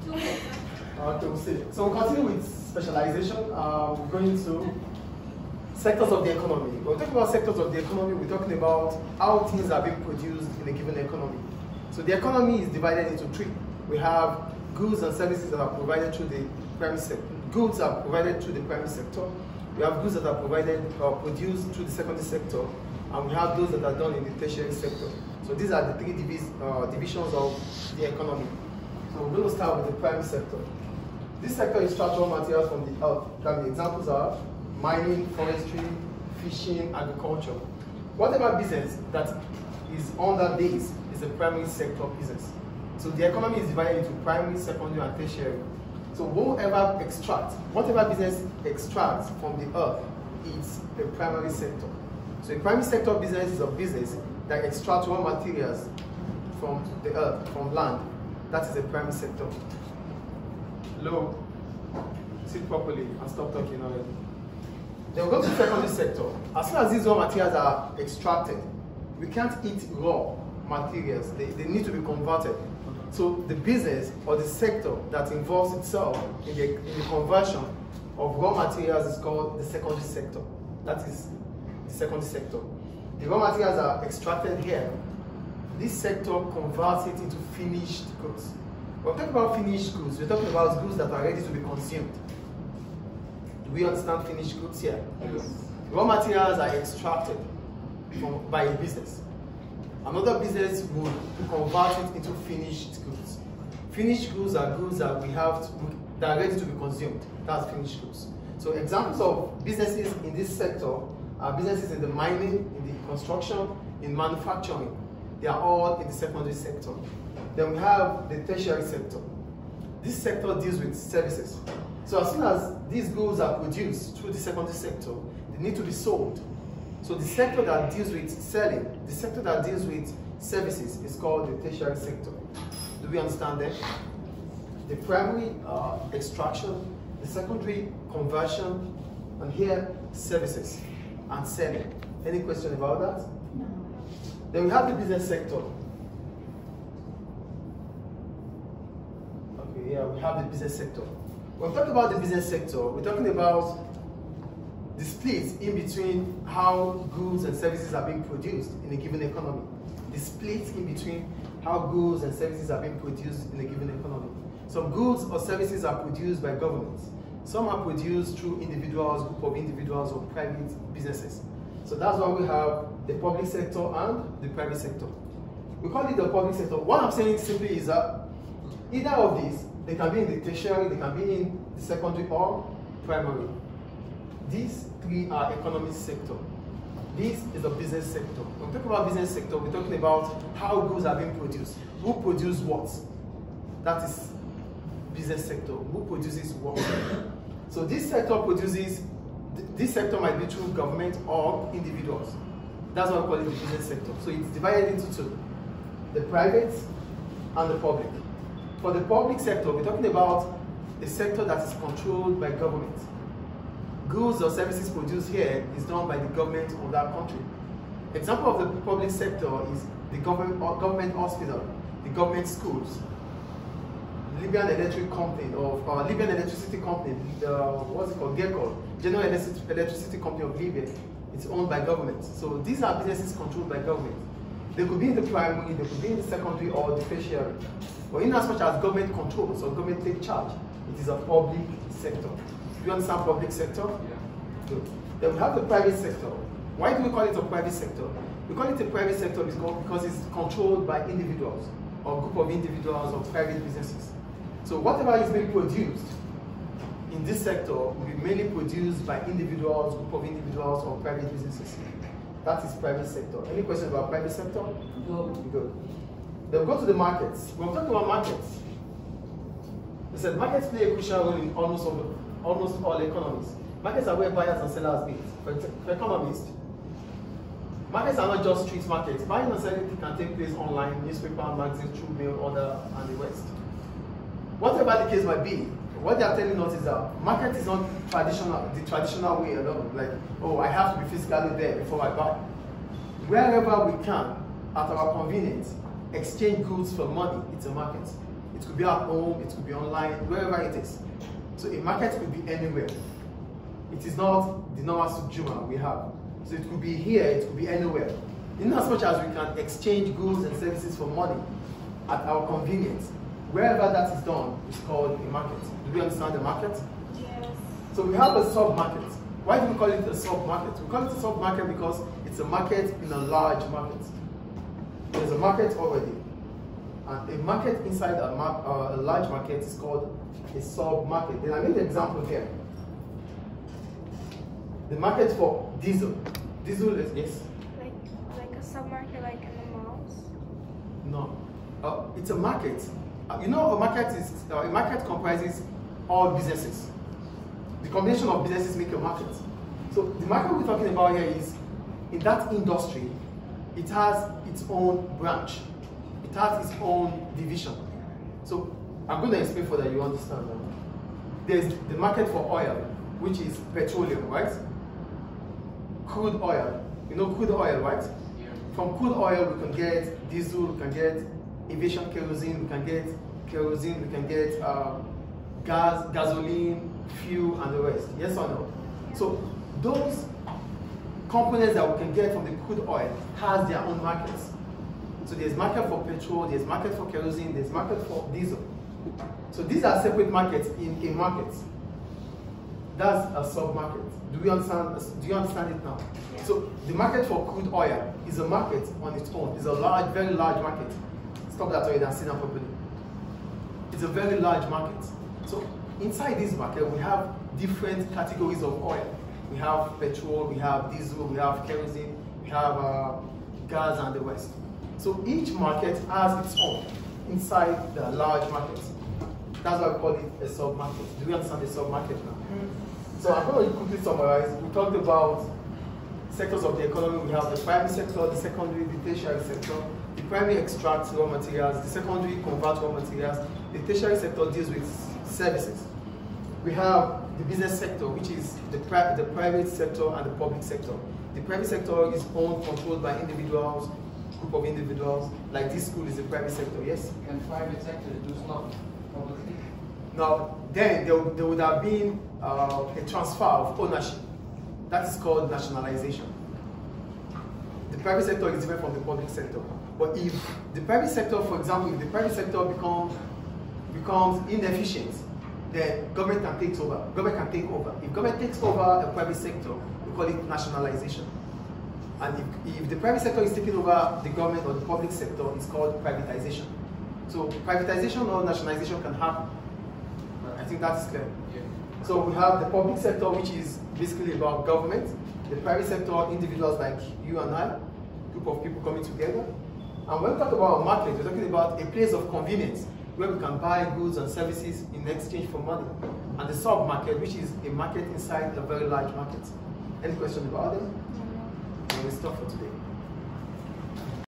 Okay, we'll see. So we'll continue with specialization. We're going to sectors of the economy. When we're talking about sectors of the economy, we're talking about how things are being produced in a given economy. So the economy is divided into three. We have goods and services that are provided through the primary sector. Goods are provided through the primary sector. We have goods that are provided or produced through the secondary sector, and we have those that are done in the tertiary sector. So these are the three divisions of the economy. So we're going to start with the primary sector. This sector extracts raw materials from the earth. The examples are mining, forestry, fishing, agriculture. Whatever business that is under this is a primary sector business. So the economy is divided into primary, secondary, and tertiary. So whatever business extracts from the earth is a primary sector. So a primary sector business is a business that extracts raw materials from the earth, from land. That is a primary sector. Hello? Sit properly and stop talking already. Then we go to the secondary sector. As soon as these raw materials are extracted, we can't eat raw materials. They need to be converted. So the business or the sector that involves itself in the conversion of raw materials is called the secondary sector. That is the secondary sector. The raw materials are extracted here. This sector converts it into finished goods. When we talk about finished goods, we're talking about goods that are ready to be consumed. Do we understand finished goods here? Yes. Raw materials are extracted by a business. Another business would convert it into finished goods. Finished goods are goods that that are ready to be consumed. That's finished goods. So examples of businesses in this sector are businesses in the mining, in the construction, in manufacturing. They are all in the secondary sector. Then we have the tertiary sector. This sector deals with services. So as soon as these goods are produced through the secondary sector, they need to be sold. So the sector that deals with selling, the sector that deals with services is called the tertiary sector. Do we understand that? The primary extraction, the secondary conversion, and here services and selling. Any question about that? No. Then we have the business sector. Okay, yeah, we have the business sector. When we talk about the business sector, we're talking about the split in between how goods and services are being produced in a given economy. The split in between how goods and services are being produced in a given economy. Some goods or services are produced by governments. Some are produced through individuals, group of individuals, or private businesses. So that's why we have the public sector and the private sector. We call it the public sector. What I'm saying simply is that either of these, they can be in the tertiary, they can be in the secondary or primary. These three are economic sector. This is a business sector. When we talk about business sector, we're talking about how goods are being produced. Who produces what? That is business sector. Who produces what? So this sector produces, this sector might be through government or individuals. That's why we call it the business sector. So it's divided into two, the private and the public. For the public sector, we're talking about a sector that is controlled by government. Goods or services produced here is done by the government of that country. Example of the public sector is the government hospital, the government schools, Libyan Electric Company or Libyan Electricity Company, what's it called, GECOL, General Electricity Company of Libya. It's owned by government. So these are businesses controlled by government. They could be in the primary, they could be in the secondary or the tertiary. But in as much as government controls or government take charge, it is a public sector. Do you understand public sector? Yeah. Good. Then we have the private sector. Why do we call it a private sector? We call it a private sector because it's controlled by individuals or group of individuals or private businesses. So whatever is being produced in this sector will be mainly produced by individuals, group of individuals or private businesses. That is private sector. Any questions about private sector? No. Good. Then we go to the markets. When we talk about markets, we said markets play a crucial role in almost all economies. Markets are where buyers and sellers meet. For economists, markets are not just street markets. Buying and selling can take place online, newspaper, magazine, through mail, order, and the rest. Whatever the case might be, what they are telling us is that market is not the traditional way alone. Like, oh, I have to be physically there before I buy. Wherever we can, at our convenience, exchange goods for money, it's a market. It could be at home, it could be online, wherever it is. So a market could be anywhere. It is not the normal Juma we have. So it could be here, it could be anywhere. In as much as we can exchange goods and services for money at our convenience, wherever that is done is called a market. Do we understand the market? Yes. So we have a sub-market. Why do we call it a sub-market? We call it a sub-market because it's a market in a large market. There's a market already. And a market inside a large market is called a sub-market. Then I made an example here. The market for diesel. Diesel is, yes? Like a sub-market, like in the malls? No. It's a market. You know, a market comprises all businesses. The combination of businesses make a market. So the market we're talking about here is, in that industry, it has its own branch. It has its own division. So I'm going to explain for that you understand that. There's the market for oil, which is petroleum, right? Crude oil. You know crude oil, right? Yeah. From crude oil, we can get diesel, we can get aviation kerosene, we can get kerosene, we can get gas, gasoline, fuel, and the rest. Yes or no? So those components that we can get from the crude oil has their own markets. So there's market for petrol, there's market for kerosene, there's market for diesel. So these are separate markets in a market. That's a sub-market. Do you understand it now? Yeah. So the market for crude oil is a market on its own. It's a large, very large market. Stop that already and sit down properly. It's a very large market. So inside this market, we have different categories of oil. We have petrol, we have diesel, we have kerosene, we have gas and the rest. So each market has its own inside the large market. That's why we call it a sub-market. Do we understand the sub-market now? So I'm going to quickly summarize. We talked about sectors of the economy. We have the primary sector, the secondary, the tertiary sector. The primary extracts raw materials, the secondary converts raw materials, the tertiary sector deals with services. We have the business sector, which is the private sector and the public sector. The private sector is owned, controlled by individuals, group of individuals. Like this school is the private sector, yes? Can private sector do stuff publicly? Now, then there would have been a transfer of ownership. That is called nationalization. The private sector is different from the public sector. But if the private sector, for example, if the private sector becomes inefficient, then government can take over. Government can take over. If government takes over a private sector, we call it nationalization. And if the private sector is taking over the government or the public sector, it's called privatization. So privatization or nationalization can happen. I think that's clear. Yeah. So we have the public sector, which is basically about government. The private sector, individuals like you and I, group of people coming together. And when we talk about a market, we're talking about a place of convenience where we can buy goods and services in exchange for money. And the sub-market, which is a market inside a very large market. Any questions about it? No. And we stop for today.